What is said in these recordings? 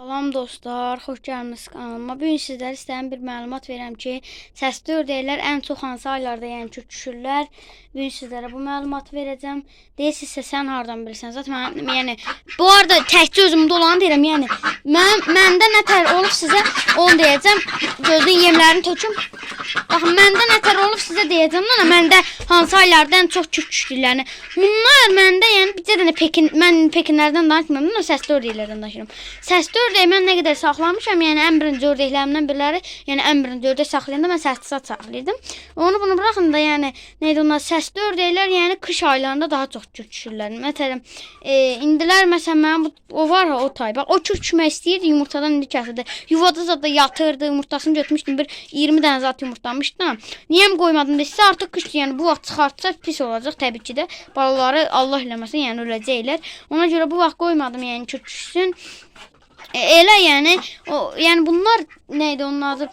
Salam dostlar, xoş gəlmisiniz kanalıma. Bugün sizlərə istəyən bir məlumat verəm ki, səsli ördəklər ən çox hansı aylarda düşürlər. Bugün sizlərə bu məlumatı verəcəm. Deyirsinizsə sən hardan bilirsən? Zaten yəni bu arada təkcə özümdə olanı deyirəm. Yəni məndə nə tər olub sizə onu deyəcəm. Gözün yemlərini töküm. Baxın, məndə nə tər olub sizə deyəcəm. Məndə hansı aylarda ən çox düşürlər. Bunlar məndə yəni bir dənə mən Pekinlərdən danışmıram, səsli ördəklərdən danışıram. Səsli ördək mən nə qədər saxlamışam, yəni ən birinci ördəklərimdən biriləri, yəni ən birinci ördək saxlayanda mən səsli saxlayırdım. Bunu buraxın da, yəni neydi onlar, səsli ördəklər yəni qış aylarında daha çox düşürlər. Məsələn, indilər məsələn mənim o var ha, o tay. Bax, o düşmək istəyirdi, yumurtadan indi kəsildi. Yuvada zada yatırdı, yumurtasını götürmüşdüm, bir 20 dənə zat yumurtlamışdım. Niyə qoymadım desə, artıq qış yəni bu vaxt çıxartsa pis olacaq təbii ki də. Balaları Allah eləməsin, yəni öləcəklər. Ona görə bu vaxt qoymadım, yəni düşsün. Elə yəni bunlar neydi onun adı?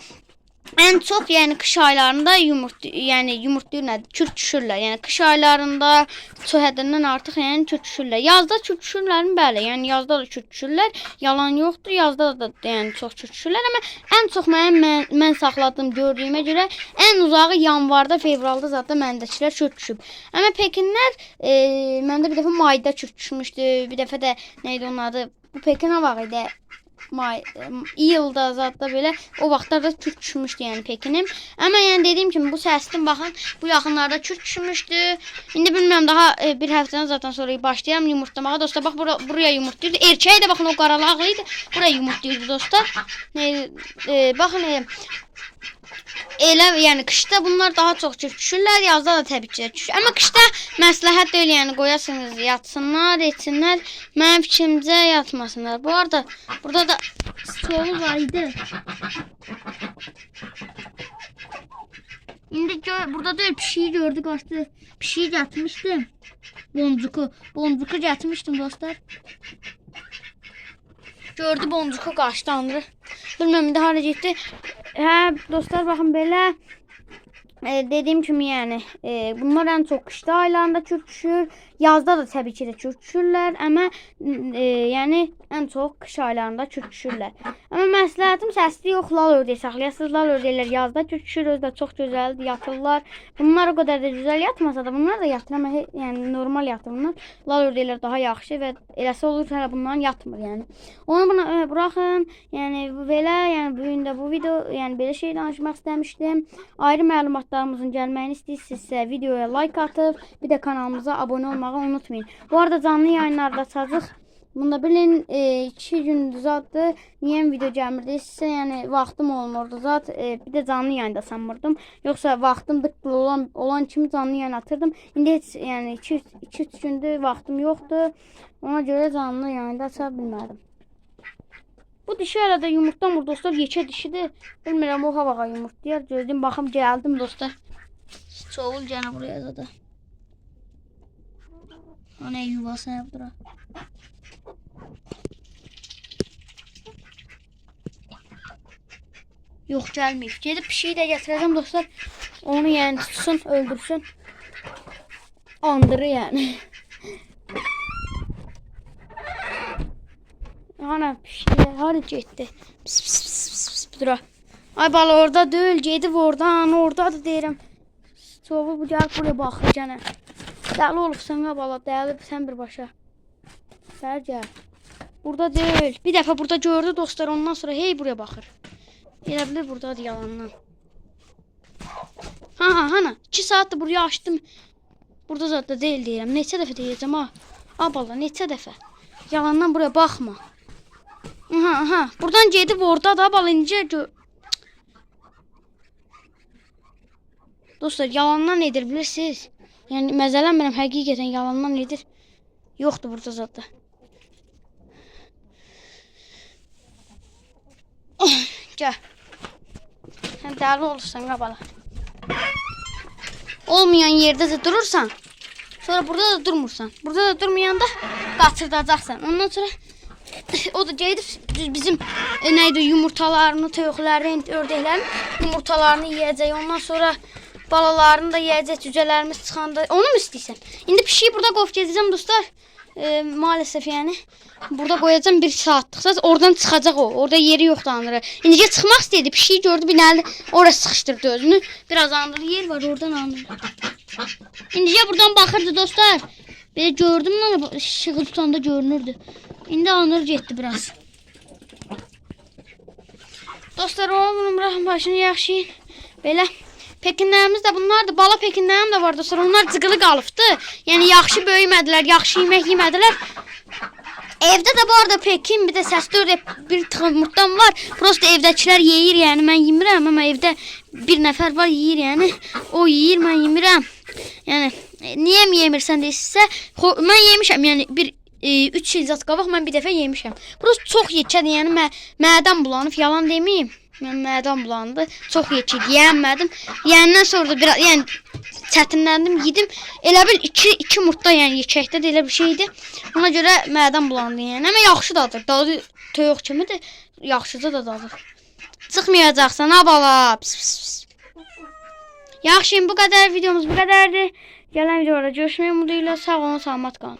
Ən çox yəni qış aylarında yumurtlayır nədir? Kürk düşürlər. Yəni qış aylarında çox həddindən artıq yəni kürk düşürlər. Yazda kürk düşürlər, bəli. Yəni yazda da kürk düşürlər. Yalan yoxdur. Yazda da yəni çox kürk düşürlər, amma ən çox mən saxladığım, gördüyümə görə ən uzağı yanvarda, fevralda zaten məndəkilər kürk düşüb. Amma Pekinlər məndə bir dəfə mayda kürk düşmüşdü. Bir dəfə də neydi onun adı? Bu Pekinə var idi. İyulda zaten belə o vaxtlarda kürk düşmüşdü yəni Pekinim. Amma yəni dediyim kimi bu səsli baxın, bu yaxınlarda kürk düşmüşdü. İndi bilmirəm, daha bir həftədən zaten sonra başlayıram yumurtlamağa. Dostlar bax, buraya yumurtlayırdı. Erkəyi də baxın o qaralaqlı idi. Buraya yumurtlayırdı dostlar. Baxın elə yəni qışda bunlar daha çox düşürlər, yazda da təbii ki düşür. Amma qışda məsləhət deyil, yəni qoyasınız yatsınlar, etsinlər. Mənim fikrimcə yatmasınlar. Bu arada burada da stolu var idi. İndi burada da pişiyi gördük, açdı. Pişiyi gətirmişdim. Boncuku gətirmişdim dostlar. Gördü boncuku qaçdı anırı. Bilməm indi hara getdi. Hə dostlar baxın belə dediyim kimi yəni bunlar ən çox qışda aylarında kürk düşür. Yazda da təbii ki də kürk düşürlər, amma yəni ən çox qış aylarında kürk düşürlər. Amma məsləhətim səsli yox, lal ördək saxlayasınız. Lal ördəklər yazda kürk düşür, özü də çox gözəldir, yatırlar. Bunlar o qədər də gözəl yatmasa da bunlar da yatır, amma yəni normal yatır bunlar. Lal ördəklər daha yaxşı və eləsə olur hələ bunların yatmır yəni. Onu buna buraxın. Yəni belə, yəni bu gün də bu video yəni belə şey danışmaq istəmişdim. Ayrı məlumatlarımızın gəlməyini istəyirsinizsə videoya like atıb, bir də kanalımıza abunə olmağı unutmayın. Bu arada canlı yayınlarda çacıq. Bunu da bilin, 2 gündür zatdır. Niyə video gəlmirdiysə, yəni vaxtım olmurdu zat. Bir də canlı yayında sanmırdım. Yoxsa vaxtım dıqqılı olan kimi canlı yayın atırdım. İndi heç yəni 2-3 gündür vaxtım yoxdur. Ona görə canlı yayında aça bilmədim. Bu dişi arada yumurtlamır dostlar, yekə dişidir. Bilmirəm o havağa yumurtlayar. Gözləyim baxım, gəldim dostlar. Çoğul gene buraya zaten. O ne yuvası yaptıra. Yok gelmeyip. Gedib pişiyi də gətirəcəm dostlar. Onu yəni tutsun, öldürsün. Andırı yani. Ana pişiyi hara getdi? Pis pis pis pis dura. Ay bala orada deyil, gedib oradan, oradadır deyirəm. Çoğu bu gəlib buraya baxır gənə. Dəli olubsan ha bala, dəli sən birbaşa. Gəl gəl. Burada deyil. Bir dəfə burada gördü dostlar, ondan sonra hey buraya baxır. Elə bilir buradadır yalandan. Hana 2 saatdir buraya açdım. Burada zaten deyil deyirəm. Neçə dəfə deyəcəm ha? Ha bala, neçə dəfə. Yalandan buraya baxma. Buradan gedib orada da bala incə gör. Dostlar yalandan edir bilirsiniz. Yəni məzələnmirəm, həqiqətən yalandan edir. Yoxdur burada zaten. Gəl. Sən dəli olursan qabala. Olmayan yerdə də durursan, sonra burada da durmursan. Burada da durmayanda qaçırdacaqsan. Ondan sonra o da gedib bizim neydi yumurtalarını, toyuqların, ördəklərin yumurtalarını yeyəcək. Ondan sonra balalarını da yeyəcək, cücələrimiz çıxanda. Onu mu istəyirsən? İndi pişiyi burada qov gedəcəm dostlar. maalesef yani burada qoyacağım 1 saatlıq. Səs oradan çıxacaq o. Orada yeri yoxdur anırı. İndicə çıxmaq istəyirdi. Pişiyi gördü, binəli orası sıxışdırdı özünü. Biraz anırı yer var, oradan anırı. İndicə buradan baxırdı dostlar. Belə gördüm lan, işığı tutanda görünürdü. İndi anır getdi biraz. Dostlar, bunun bırakın başını yaxşıyın. Belə pekinlərimiz də bunlardır. Bala pekinlərim də var dostlar. Onlar cıqılı qalıbdı. Yəni yaxşı böyümədilər, yaxşı yemək yemədilər. Evdə də bu arada pekin, bir də səsli bir tığımurtdan var. Prosta evdəkilər yeyir, yəni mən yemirəm, amma evdə bir nəfər var yeyir, yəni o yeyir, mən yemirəm. Yəni niyə yemirsən deyirsə, mən yemişəm, yəni 3 il zat qabaq mən bir dəfə yemişəm. Prosta çox yekədir, yəni mədəm bulanıb, yalan deməyim. Mən mədəm bulandı, çox yekədir, yeyənmədim. Yeyəndən sonra da biraz, yəni çətinləndim, yedim. Elə bil 2 murtda, yəni yekəkdə də elə bir şeydi. Ona görə mədəm bulandı, yəni. Amma yaxşı dadır. Dadı toyuq kimidir, yaxşıca da dadır. Çıxmayacaqsan, ha bala. Pis, pis, pis. Yaxşı, bu qədər videomuz bu qədərdir. Gələn videoda görüşmək ümidi ilə sağ olun, salamat qalın.